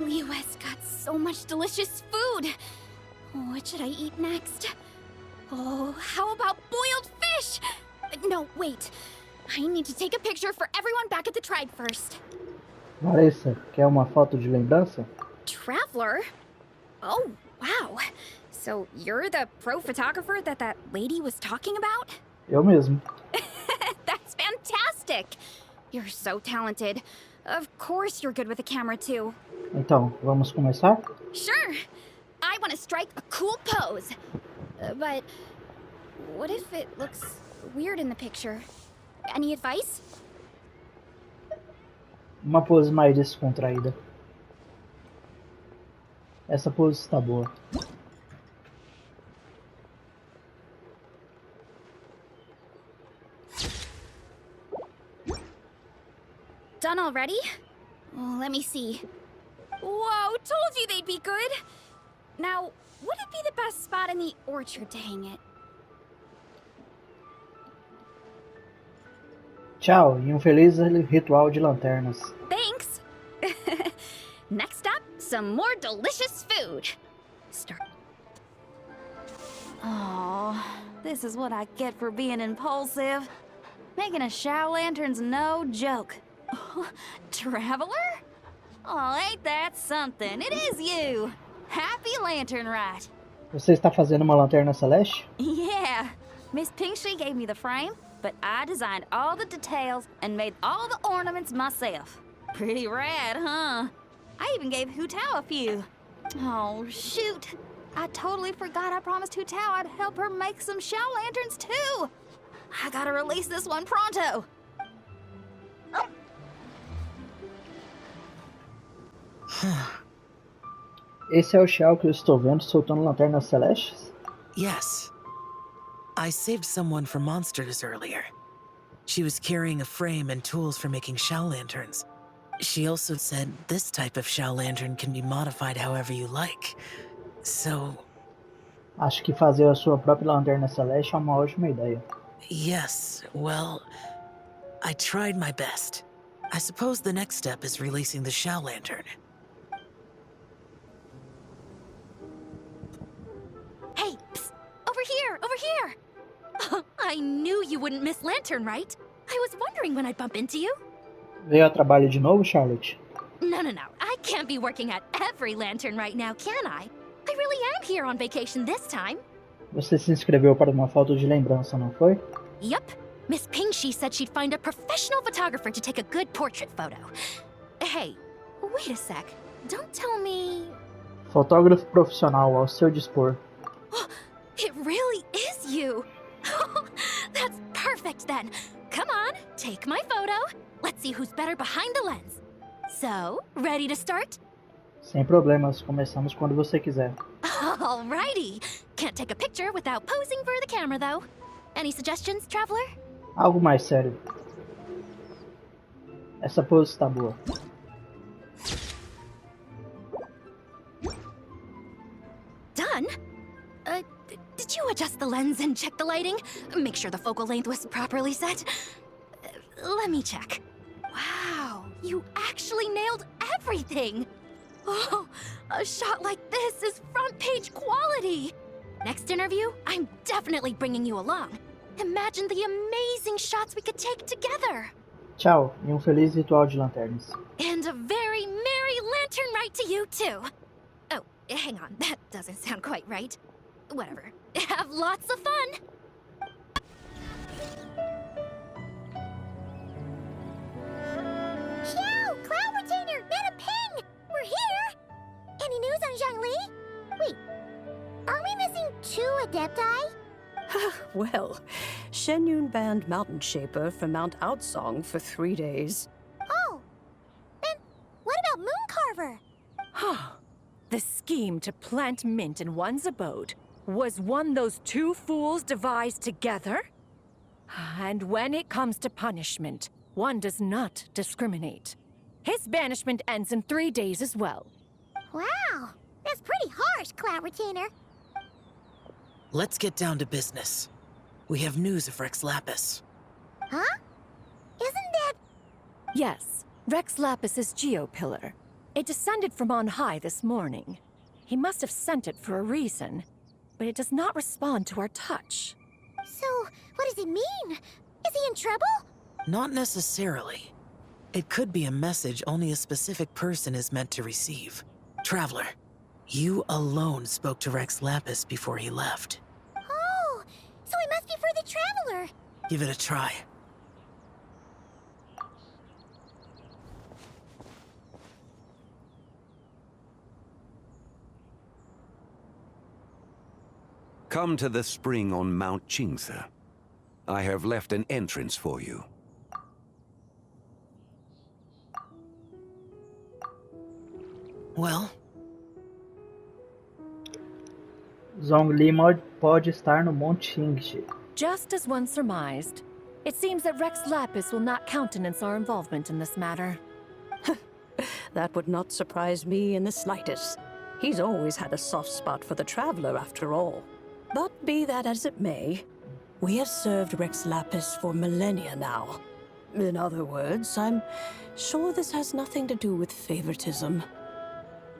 Liyue's got so much delicious food. What should I eat next? Oh, how about boiled fish? No, wait. I need to take a picture for everyone back at the tribe first. Larissa, quer uma foto de lembrança? Traveler? Oh, wow. So you're the pro photographer that lady was talking about? Eu mesmo. That's fantastic! You're so talented. Of course you're good with a camera too. Então, vamos começar? Sure! I want to strike a cool pose. But what if it looks weird in the picture? Any advice? Uma pose mais descontraída. Essa pose está boa. Done already? Oh, let me see. Whoa, told you they'd be good! Now, would it be the best spot in the orchard to hang it? Tchau e feliz ritual de lanternas. Thanks! Next up, some more delicious food. Start. Oh, this is what I get for being impulsive. Making a shower lantern's no joke. Traveler? Oh, ain't that something? It is you! Happy Lantern Rite! Você está fazendo uma lanterna celeste? Yeah! Miss Pinkshi gave me the frame, but I designed all the details and made all the ornaments myself. Pretty rad, huh? I even gave Hu Tao a few. Oh, shoot! I totally forgot I promised Hu Tao I'd help her make some shower lanterns too! I gotta release this one pronto! Esse é o Shell que eu estou vendo soltando lanternas celestes? Yes. I saved someone from monsters earlier. She was carrying a frame and tools for making shell lanterns. She also said this type of shell lantern can be modified however you like. So... Acho que fazer a sua própria lanterna celeste é uma ótima ideia. Yes, well... I tried my best. I suppose the next step is releasing the shell lantern. Hey, psst! Over here! Over here! I knew you wouldn't miss Lantern, right? I was wondering when I'd bump into you. Veio a trabalho de novo, Charlotte? No. I can't be working at every lantern right now, can I? I really am here on vacation this time. Você se inscreveu para uma foto de lembrança, não foi? Yup. Miss Pinkshi said she'd find a professional photographer to take a good portrait photo. Hey, wait a sec. Don't tell me... Fotógrafo profissional ao seu dispor. It really is you! That's perfect then! Come on, take my photo. Let's see who's better behind the lens. So, ready to start? Sem problemas, começamos quando você quiser. Alrighty! Can't take a picture without posing for the camera though. Any suggestions, Traveler? Algo mais sério. Essa pose está boa. Done? Did you adjust the lens and check the lighting? Make sure the focal length was properly set? Let me check. Wow, you actually nailed everything! Oh, a shot like this is front page quality! Next interview, I'm definitely bringing you along. Imagine the amazing shots we could take together! Tchau e feliz ritual de lanternas. And a very merry lantern rite to you too! Oh, hang on, that doesn't sound quite right. Whatever. Have lots of fun! Xiao! Cloud Retainer! Get a ping! We're here! Any news on Zhongli? Wait, are we missing 2 Adepti? Well, Shenyun banned Mountain Shaper from Mount Outsong for 3 days. Oh! Then what about Mooncarver? The scheme to plant mint in one's abode was one those 2 fools devised together? And when it comes to punishment, one does not discriminate. His banishment ends in 3 days as well. Wow! That's pretty harsh, Cloud Retainer. Let's get down to business. We have news of Rex Lapis. Huh? Isn't that... Yes, Rex Lapis's Geopillar. It descended from on high this morning. He must have sent it for a reason, but it does not respond to our touch. So, what does it mean? Is he in trouble? Not necessarily. It could be a message only a specific person is meant to receive. Traveler, you alone spoke to Rex Lapis before he left. Oh, so it must be for the Traveler. Give it a try. Come to the spring on Mount Qingse. I have left an entrance for you. Well, Zhongli pode estar no Monte Qingxe. Just as one surmised, it seems that Rex Lapis will not countenance our involvement in this matter. That would not surprise me in the slightest. He's always had a soft spot for the Traveler, after all. But be that as it may, we have served Rex Lapis for millennia now. In other words, I'm sure this has nothing to do with favoritism.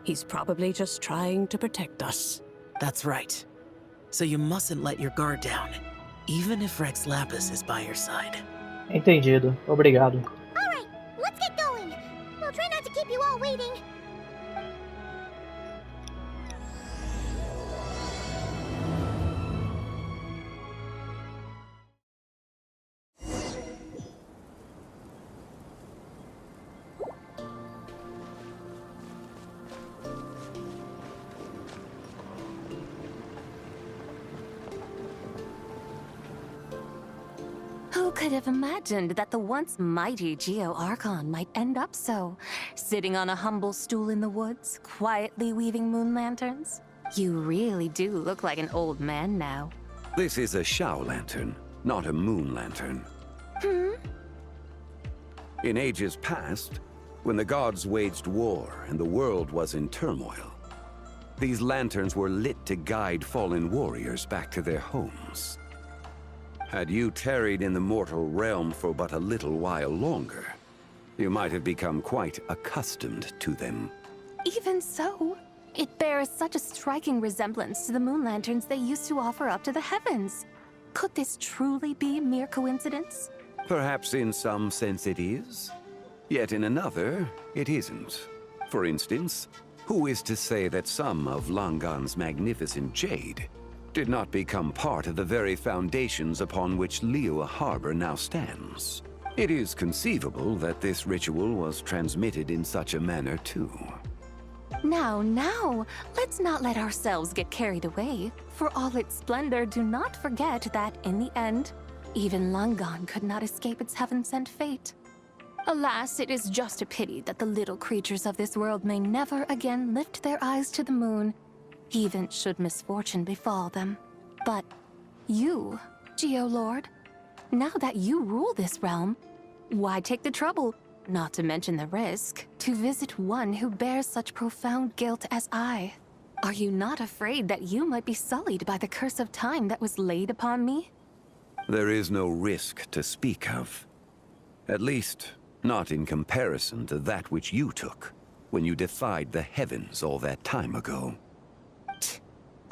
He's probably just trying to protect us. that's right. So you mustn't let your guard down, even if Rex Lapis is by your side. Entendido. Obrigado. Alright, let's get going. We'll try not to keep you all waiting. Who could have imagined that the once mighty Geo Archon might end up so, sitting on a humble stool in the woods, quietly weaving moon lanterns? You really do look like an old man now. This is a Shao lantern, not a moon lantern. In ages past, when the gods waged war and the world was in turmoil, these lanterns were lit to guide fallen warriors back to their homes. Had you tarried in the mortal realm for but a little while longer, you might have become quite accustomed to them. Even so, it bears such a striking resemblance to the moon lanterns they used to offer up to the heavens. Could this truly be mere coincidence? Perhaps in some sense it is, yet in another, it isn't. For instance, who is to say that some of Langan's magnificent jade did not become part of the very foundations upon which Liyue Harbor now stands? It is conceivable that this ritual was transmitted in such a manner too. Now, let's not let ourselves get carried away. For all its splendor, do not forget that, in the end, even Langan could not escape its heaven-sent fate. Alas, it is just a pity that the little creatures of this world may never again lift their eyes to the moon, even should misfortune befall them. But you, Geo-Lord, now that you rule this realm, why take the trouble, not to mention the risk, to visit one who bears such profound guilt as I? Are you not afraid that you might be sullied by the curse of time that was laid upon me? There is no risk to speak of. At least, not in comparison to that which you took when you defied the heavens all that time ago.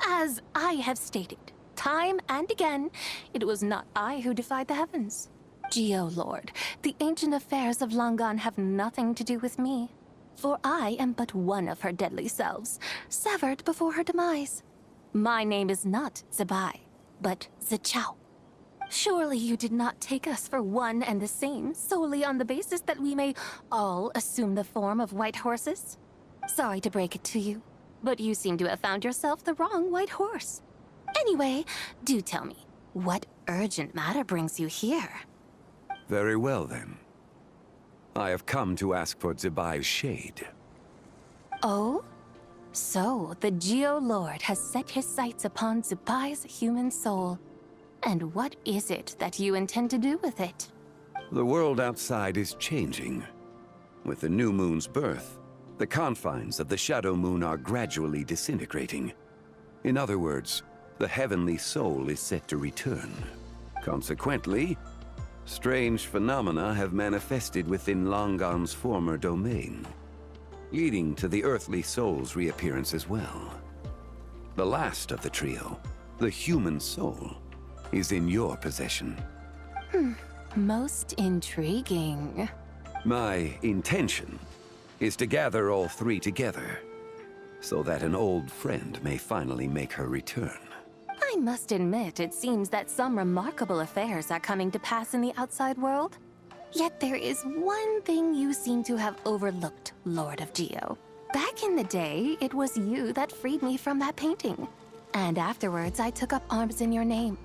As I have stated, time and again, it was not I who defied the heavens. Geo-Lord, the ancient affairs of Langan have nothing to do with me. For I am but one of her deadly selves, severed before her demise. My name is not Zebai, but Zichao. Surely you did not take us for one and the same, solely on the basis that we may all assume the form of white horses? Sorry to break it to you, but you seem to have found yourself the wrong white horse. Anyway, do tell me, what urgent matter brings you here? Very well then. I have come to ask for Zebai's shade. Oh? So, the Geo-Lord has set his sights upon Zebai's human soul. And what is it that you intend to do with it? The world outside is changing. With the new moon's birth, the confines of the Shadow Moon are gradually disintegrating. In other words, the heavenly soul is set to return. Consequently, strange phenomena have manifested within Langan's former domain. leading to the earthly soul's reappearance as well. The last of the trio, the human soul, is in your possession. Most intriguing. My intention is to gather all three together, so that an old friend may finally make her return. I must admit, it seems that some remarkable affairs are coming to pass in the outside world. Yet there is one thing you seem to have overlooked, Lord of Geo. Back in the day, it was you that freed me from that painting. And afterwards, I took up arms in your name.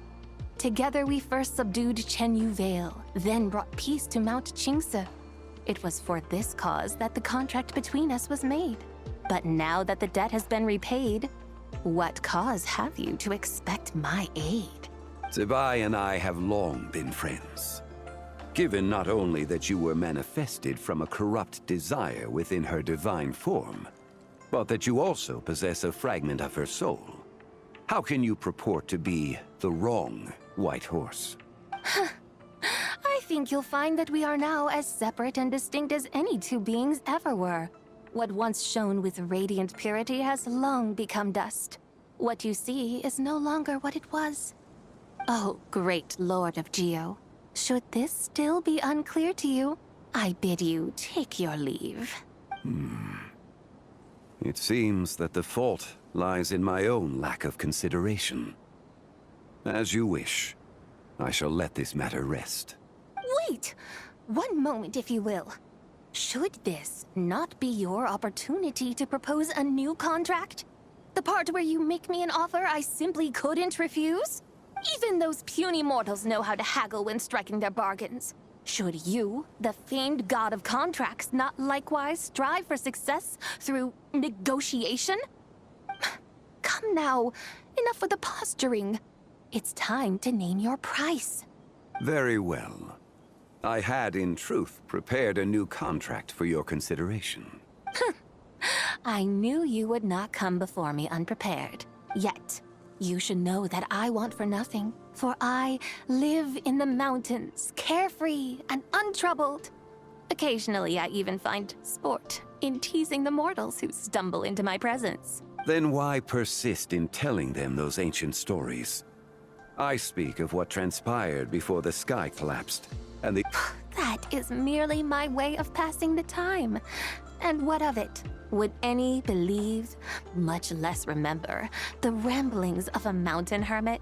Together we first subdued Chenyu Vale, then brought peace to Mount Qingse. It was for this cause that the contract between us was made. But now that the debt has been repaid, what cause have you to expect my aid? Zibai and I have long been friends. Given not only that you were manifested from a corrupt desire within her divine form, but that you also possess a fragment of her soul, how can you purport to be the wrong White Horse? I think you'll find that we are now as separate and distinct as any two beings ever were. What once shone with radiant purity has long become dust. What you see is no longer what it was. Oh, great Lord of Geo. Should this still be unclear to you, I bid you take your leave. It seems that the fault lies in my own lack of consideration. As you wish. I shall let this matter rest. Wait! One moment, if you will. Should this not be your opportunity to propose a new contract? The part where you make me an offer I simply couldn't refuse? Even those puny mortals know how to haggle when striking their bargains. Should you, the famed god of contracts, not likewise strive for success through negotiation? Come now, enough with the posturing. It's time to name your price. Very well. I had, in truth, prepared a new contract for your consideration. I knew you would not come before me unprepared. Yet, you should know that I want for nothing, for I live in the mountains, carefree and untroubled. Occasionally, I even find sport in teasing the mortals who stumble into my presence. Then why persist in telling them those ancient stories? I speak of what transpired before the sky collapsed, and the... That is merely my way of passing the time. And what of it? Would any believe, much less remember, the ramblings of a mountain hermit?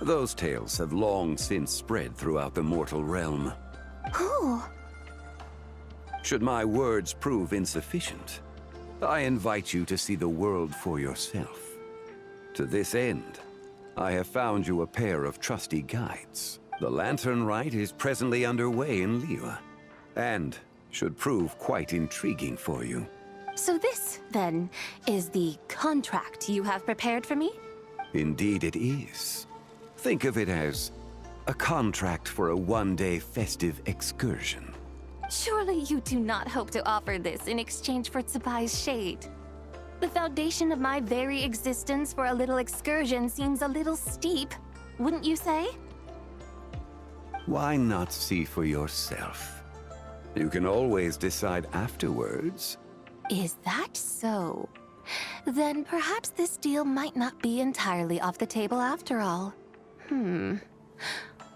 Those tales have long since spread throughout the mortal realm. Who? Should my words prove insufficient, I invite you to see the world for yourself. To this end, I have found you a pair of trusty guides. The lantern rite is presently underway in Liyue, and should prove quite intriguing for you. So this, then, is the contract you have prepared for me? Indeed it is. Think of it as a contract for a one-day festive excursion. Surely you do not hope to offer this in exchange for Tsubai's shade. The foundation of my very existence for a little excursion seems a little steep, wouldn't you say? Why not see for yourself? You can always decide afterwards. Is that so? Then perhaps this deal might not be entirely off the table after all.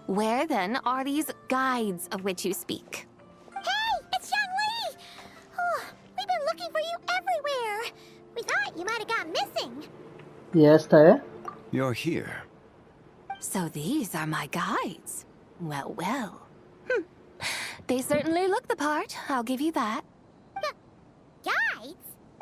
Where then are these guides of which you speak? Hey, it's Xiangli! Oh, we've been looking for you everywhere. We thought you might have gone missing. E esta é? You're here. So these are my guides. Well, well. They certainly look the part, I'll give you that. Guides?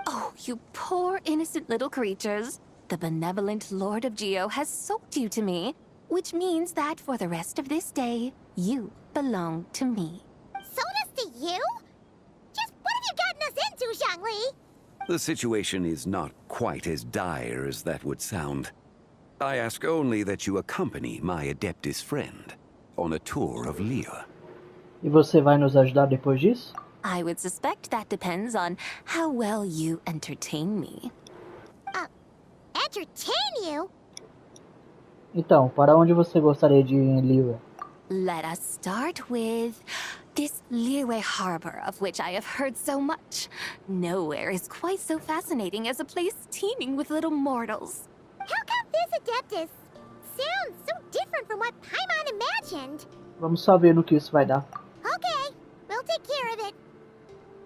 Oh, you poor innocent little creatures. The benevolent Lord of Geo has sold you to me, which means that for the rest of this day, you belong to me. Sold us to you? Just what have you gotten us into, Xiangli? The situation is not quite as dire as that would sound. I ask only that you accompany my Adeptus friend on a tour of Liyue. E você vai nos ajudar depois disso? I would suspect that depends on how well you entertain me. Entertain you? Então, para onde você gostaria de ir em Liyue? Let us start with This Liyue harbor of which I have heard so much. Nowhere is quite so fascinating as a place teeming with little mortals. How come this Adeptus sounds so different from what Paimon imagined? Vamos só ver no que isso vai dar. Okay, we'll take care of it.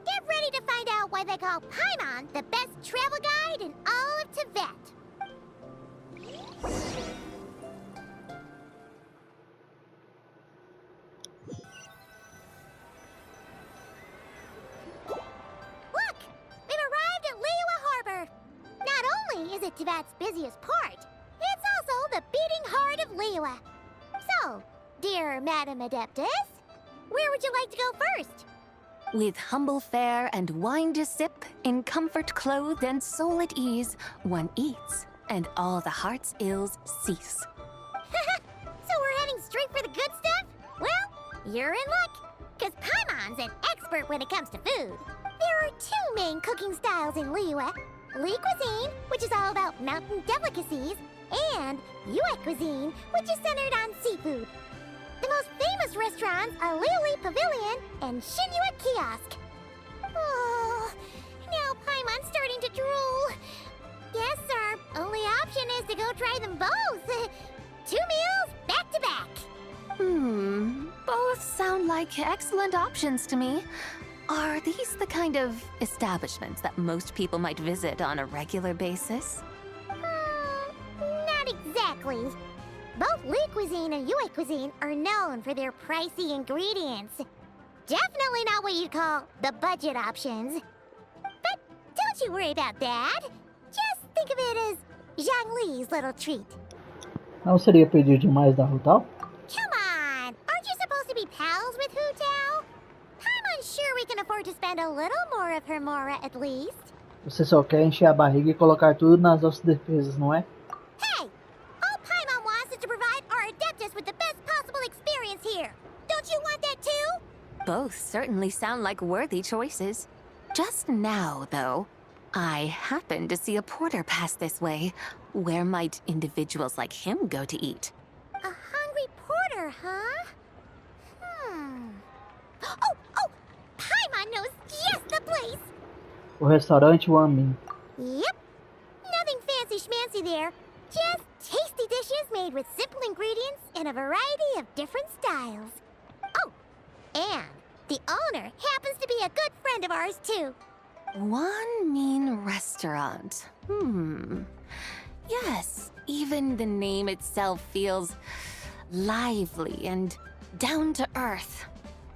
Get ready to find out why they call Paimon the best travel guide in all of Tibet. Look! We've arrived at Liyue Harbor. Not only is it Tibet's busiest port, it's also the beating heart of Liyue. So, dear Madam Adeptus, where would you like to go first? With humble fare and wine to sip, in comfort clothed and soul at ease, one eats, and all the heart's ills cease. So we're heading straight for the good stuff? Well, you're in luck, because Paimon's an expert when it comes to food. There are two main cooking styles in Liyue. Li cuisine, which is all about mountain delicacies, and Yue cuisine, which is centered on seafood. The most famous restaurants are Liyue Pavilion and Shinyue Kiosk. Oh, now Paimon's starting to drool. Guess our only option is to go try them both. 2 meals back to back. Both sound like excellent options to me. Are these the kind of establishments that most people might visit on a regular basis? Not exactly. Both Li cuisine and Yue cuisine are known for their pricey ingredients. Definitely not what you'd call the budget options. But don't you worry about that. Just think of it as Zhang Li's little treat. Não seria pedir demais da Rutal? Come on! Aren't you supposed to be pals with Hu Tao? I'm unsure we can afford to spend a little more of her mora at least. Você só quer encher a barriga e colocar tudo nas nossas defesas, não é? Hey! All Paimon wants is to provide our Adeptus with the best possible experience here. Don't you want that too? Both certainly sound like worthy choices. Just now, though, I happened to see a porter pass this way. Where might individuals like him go to eat? A hungry porter, huh? Oh! Paimon knows just the place! O restaurante Wanmin. Yep. Nothing fancy schmancy there. Just tasty dishes made with simple ingredients in a variety of different styles. Oh, and the owner happens to be a good friend of ours, too. One mean restaurant. Yes, even the name itself feels lively and down to earth.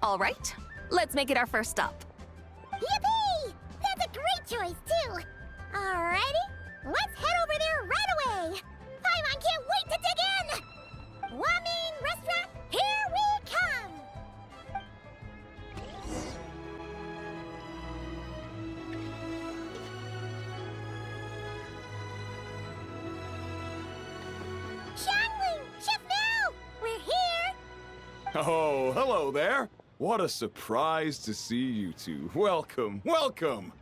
All right, let's make it our first stop. Yippee! That's a great choice, too. Alrighty, let's head over there right away. Paimon can't wait to dig in. Wanmin Restaurant, here we come. Xiangling, Chef Mao, we're here. Oh, hello there. What a surprise to see you two. Welcome, welcome.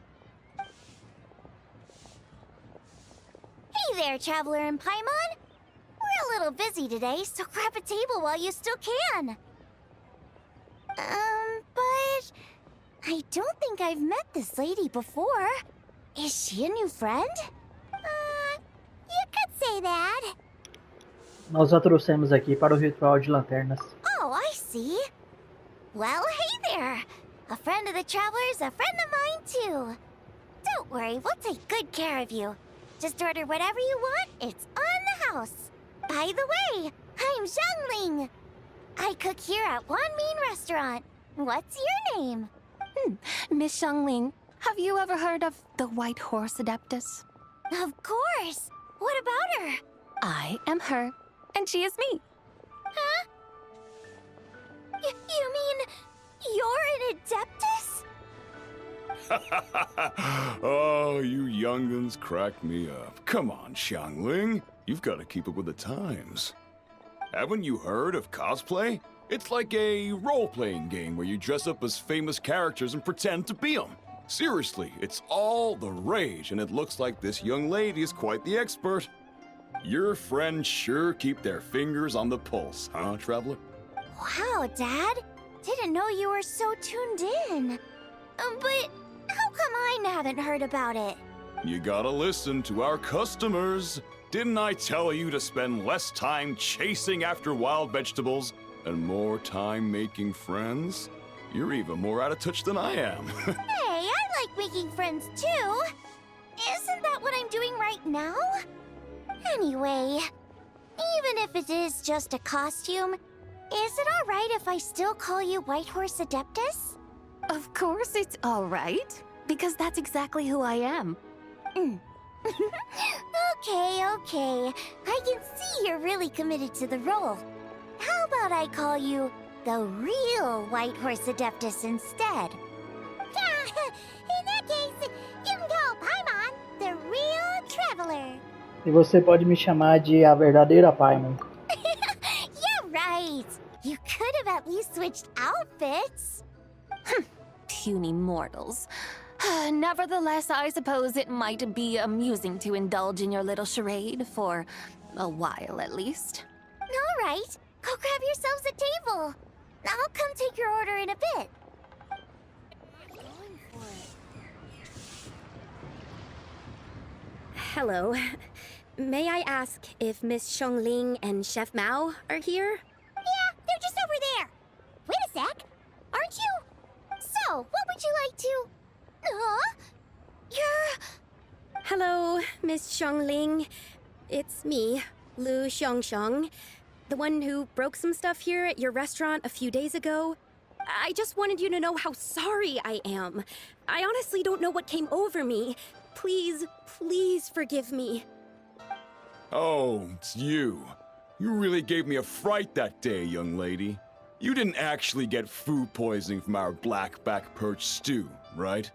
Hey there, Traveler and Paimon. We're a little busy today, so grab a table while you still can. But I don't think I've met this lady before. Is she a new friend? You could say that. Nós a trouxemos aqui para o ritual de lanternas. Oh, I see. Well, hey there. A friend of the Traveler's a friend of mine, too. Don't worry, we'll take good care of you. Just order whatever you want, it's on the house. By the way, I'm Xiangling. I cook here at Wanmin Restaurant. What's your name? Miss Xiangling, have you ever heard of the White Horse Adeptus? Of course. What about her? I am her, and she is me. Huh? You mean you're an Adeptus? Oh, you young'uns crack me up. Come on, Xiangling. You've got to keep up with the times. Haven't you heard of cosplay? It's like a role-playing game where you dress up as famous characters and pretend to be them. Seriously, it's all the rage, and it looks like this young lady is quite the expert. Your friends sure keep their fingers on the pulse, huh, Traveler? Wow, Dad. Didn't know you were so tuned in. But how come I haven't heard about it? You gotta listen to our customers. Didn't I tell you to spend less time chasing after wild vegetables and more time making friends? You're even more out of touch than I am. Hey, I like making friends too. Isn't that what I'm doing right now? Anyway, even if it is just a costume, is it alright if I still call you White Horse Adeptus? Of course it's all right, because that's exactly who I am. Okay. I can see you're really committed to the role. How about I call you the real White Horse Adeptus instead? In that case, you can call Paimon the Real Traveler. E você pode me chamar de a verdadeira Paimon. Yeah, right. You could have at least switched outfits. Puny mortals. Nevertheless, I suppose it might be amusing to indulge in your little charade for a while at least. All right, go grab yourselves a table. I'll come take your order in a bit. Hello. May I ask if Miss Xiongling and Chef Mao are here? Yeah, they're just over there. Wait a sec. Aren't you? So, what would you like to... You're... Hello, Miss Xiongling. It's me, Lu Xiongxiong, the one who broke some stuff here at your restaurant a few days ago. I just wanted you to know how sorry I am. I honestly don't know what came over me. Please forgive me. Oh, it's you. You really gave me a fright that day, young lady. You didn't actually get food poisoning from our blackback perch stew, right?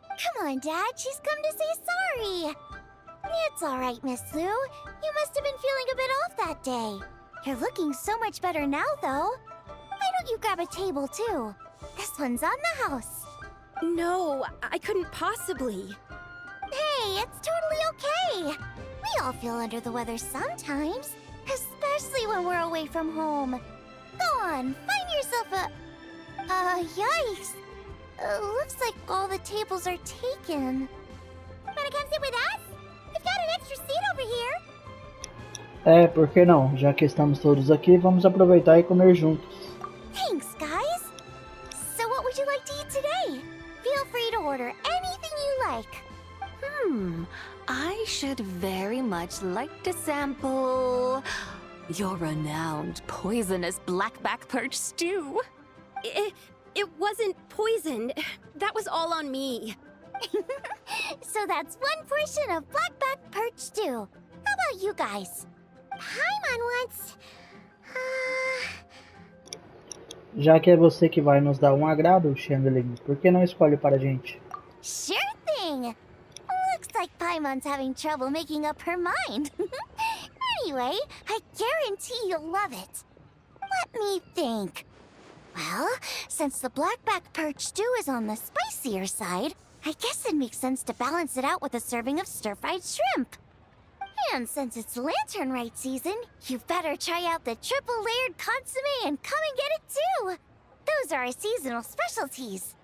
Come on, Dad. She's come to say sorry. It's all right, Miss Lu. You must have been feeling a bit off that day. You're looking so much better now, though. Why don't you grab a table, too? This one's on the house. No, I couldn't possibly. Hey, it's totally okay. We all feel under the weather sometimes, especially when we're away from home. Go on, find yourself a... yikes. Looks like all the tables are taken. Wanna come sit with us? We've got an extra seat over here. Por que não? Já que estamos todos aqui, vamos aproveitar e comer juntos. Thanks, guys. So what would you like to eat today? Feel free to order anything you like. I should very much like to sample your renowned poisonous blackback perch stew. It wasn't poisoned. That was all on me. So that's one portion of blackback perch stew. How about you guys? Paimon wants... Já que é você que vai nos dar um agrado, Xiangling, por que não escolhe para a gente? Sure thing. Looks like Paimon's having trouble making up her mind. Anyway, I guarantee you'll love it. Let me think. Well, since the blackback perch stew is on the spicier side, I guess it makes sense to balance it out with a serving of stir-fried shrimp. And since it's lantern rite season, you better try out the triple-layered consommé and come and get it too. Those are our seasonal specialties.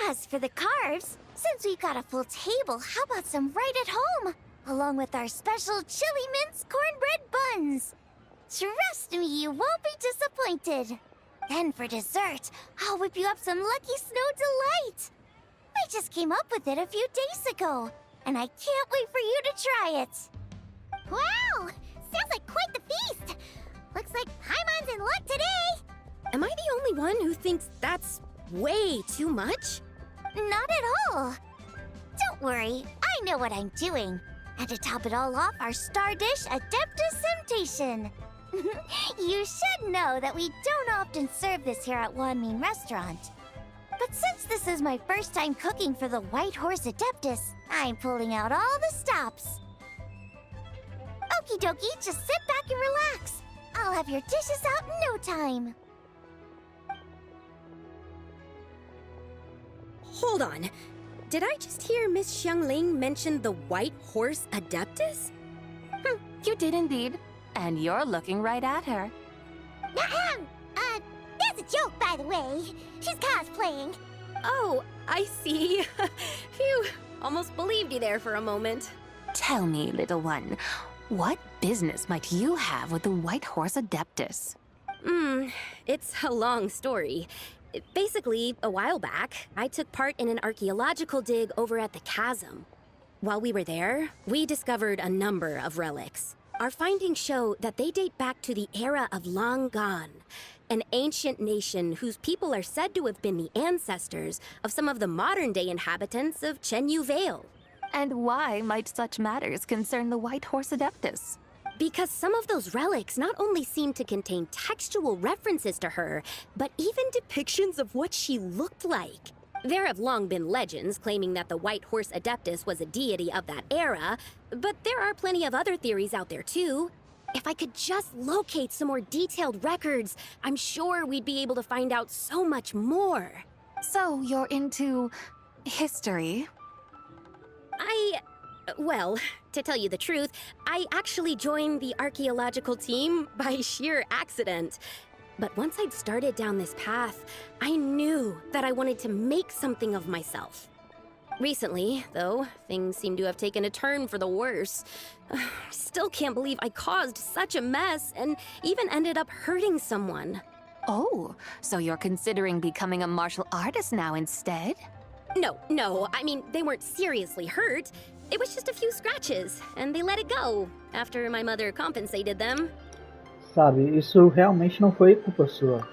As for the carbs, since we've got a full table, how about some right at home? Along with our special chili mince cornbread buns. Trust me, you won't be disappointed. Then for dessert, I'll whip you up some Lucky Snow Delight. I just came up with it a few days ago, and I can't wait for you to try it. Wow! Sounds like quite the feast! Looks like Paimon's in luck today! Am I the only one who thinks that's way too much? Not at all. Don't worry, I know what I'm doing. And to top it all off, our star dish, Adeptus Temptation. You should know that we don't often serve this here at Wanmin Restaurant. But since this is my first time cooking for the White Horse Adeptus, I'm pulling out all the stops. Okie dokie, just sit back and relax. I'll have your dishes out in no time. Hold on. Did I just hear Miss Xiangling mention the White Horse Adeptus? You did indeed. And you're looking right at her. That's a joke, by the way. She's cosplaying. Oh, I see. Phew, almost believed you there for a moment. Tell me, little one, what business might you have with the White Horse Adeptus? It's a long story. Basically, a while back, I took part in an archaeological dig over at the chasm. While we were there, we discovered a number of relics. Our findings show that they date back to the era of Long Gone, an ancient nation whose people are said to have been the ancestors of some of the modern-day inhabitants of Chenyu Vale. And why might such matters concern the White Horse Adeptus? Because some of those relics not only seem to contain textual references to her, but even depictions of what she looked like. There have long been legends claiming that the White Horse Adeptus was a deity of that era, but there are plenty of other theories out there too. If I could just locate some more detailed records, I'm sure we'd be able to find out so much more. So you're into history? Well, to tell you the truth, I actually joined the archaeological team by sheer accident. But once I'd started down this path, I knew that I wanted to make something of myself. Recently, though, things seem to have taken a turn for the worse. Still can't believe I caused such a mess and even ended up hurting someone. Oh, so you're considering becoming a martial artist now instead? No, I mean, they weren't seriously hurt. It was just a few scratches, and they let it go after my mother compensated them. Sabe, isso realmente não foi culpa sua.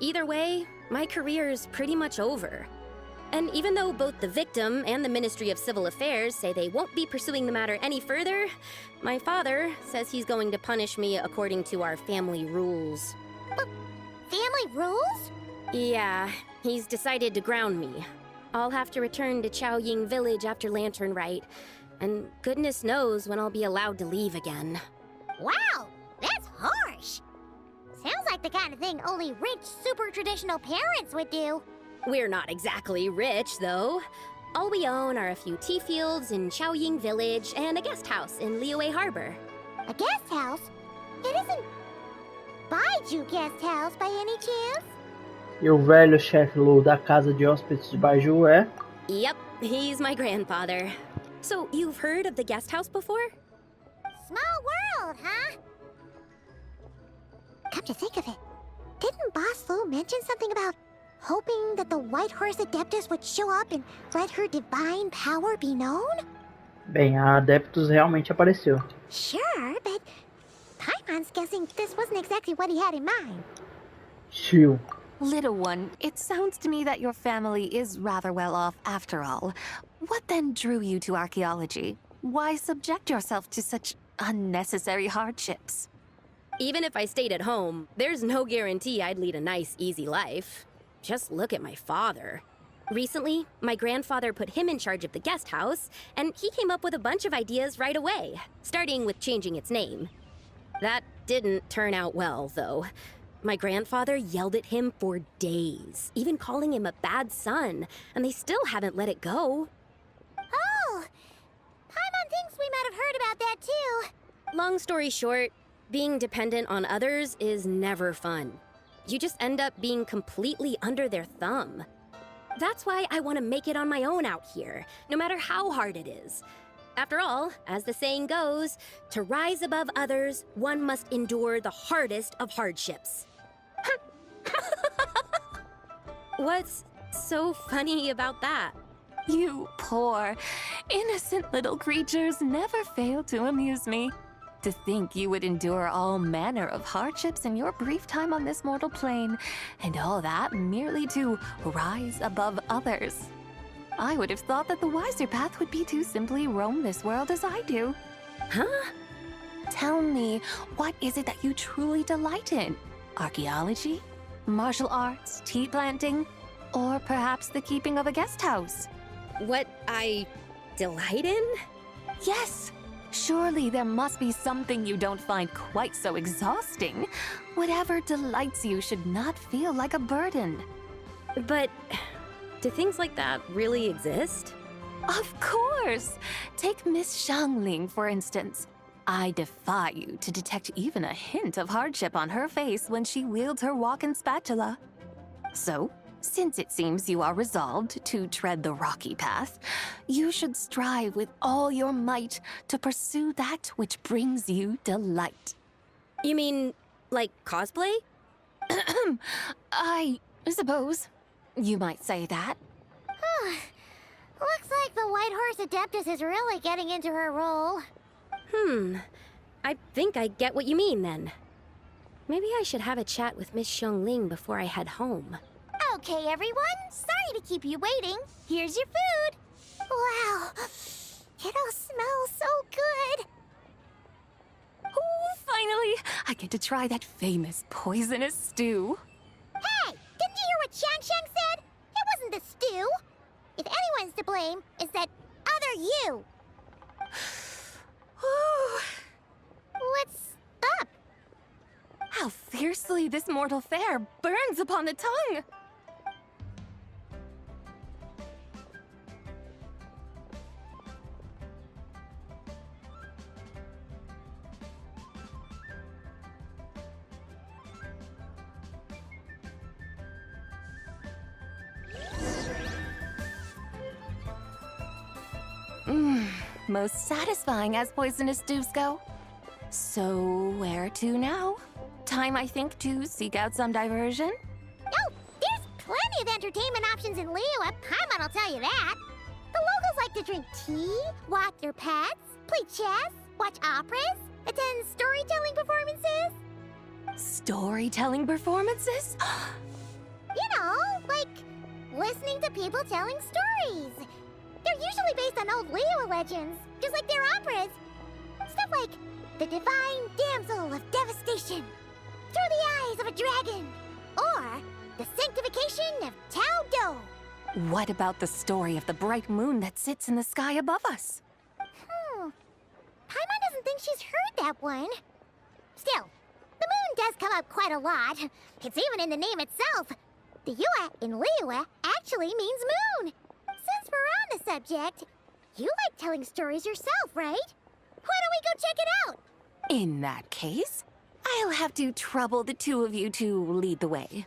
Either way, my career's pretty much over. And even though both the victim and the Ministry of Civil Affairs say they won't be pursuing the matter any further, my father says he's going to punish me according to our family rules. Family rules? Yeah, he's decided to ground me. I'll have to return to Chaoying Village after Lantern Rite, and goodness knows when I'll be allowed to leave again. Wow, that's harsh. Sounds like the kind of thing only rich, super traditional parents would do. We're not exactly rich, though. All we own are a few tea fields in Chaoying Village and a guest house in Liyue Harbor. A guest house? It isn't Baiju guest house by any chance? E o velho chefe Lu da casa de hóspedes de Baiju é? Yep, he's my grandfather. So, you've heard of the guest house before? Small world, huh? Come to think of it, didn't Boss Lu mention something about hoping that the White Horse Adeptus would show up and let her divine power be known? Bem, a Adeptus realmente apareceu. Sure, but Paimon's guessing this wasn't exactly what he had in mind. Chill. Little one, it sounds to me that your family is rather well off after all. What then drew you to archaeology? Why subject yourself to such unnecessary hardships? Even if I stayed at home, there's no guarantee I'd lead a nice, easy life. Just look at my father. Recently, my grandfather put him in charge of the guest house, and he came up with a bunch of ideas right away, starting with changing its name. That didn't turn out well, though. My grandfather yelled at him for days, even calling him a bad son, and they still haven't let it go. Oh! Paimon thinks we might have heard about that too. Long story short, being dependent on others is never fun. You just end up being completely under their thumb. That's why I want to make it on my own out here, no matter how hard it is. After all, as the saying goes, to rise above others, one must endure the hardest of hardships. What's so funny about that? You poor, innocent little creatures never fail to amuse me. To think you would endure all manner of hardships in your brief time on this mortal plane, and all that merely to rise above others. I would have thought that the wiser path would be to simply roam this world as I do. Huh? Tell me, what is it that you truly delight in? Archaeology? Martial arts? Tea planting? Or perhaps the keeping of a guest house? What I delight in? Yes! Surely there must be something you don't find quite so exhausting. Whatever delights you should not feel like a burden. But do things like that really exist? Of course! Take Miss Xiangling, for instance. I defy you to detect even a hint of hardship on her face when she wields her walking spatula. So, since it seems you are resolved to tread the rocky path, you should strive with all your might to pursue that which brings you delight. You mean, like cosplay? I suppose you might say that. Looks like the White Horse Adeptus is really getting into her role. I think I get what you mean then. Maybe I should have a chat with Miss Xiangling before I head home. Okay, everyone. Sorry to keep you waiting. Here's your food. Wow. It all smells so good. Oh, finally! I get to try that famous poisonous stew. Hey! Didn't you hear what Shang said? It wasn't the stew. If anyone's to blame, it's that other you. What's up? How fiercely this mortal fare burns upon the tongue! Most satisfying as poisonous stews go. So, where to now? Time, I think, to seek out some diversion? Oh, there's plenty of entertainment options in Liyue. Paimon will tell you that. The locals like to drink tea, walk their pets, play chess, watch operas, attend storytelling performances. Storytelling performances? You know, like listening to people telling stories. They're usually based on old Liyue legends, just like their operas. Stuff like the Divine Damsel of Devastation, Through the Eyes of a Dragon, or the Sanctification of Tao Do. What about the story of the bright moon that sits in the sky above us? Paimon doesn't think she's heard that one. Still, the moon does come up quite a lot. It's even in the name itself. The Yue in Liyue actually means moon. Since we're on the subject, you like telling stories yourself, right? Why don't we go check it out? In that case, I'll have to trouble the two of you to lead the way.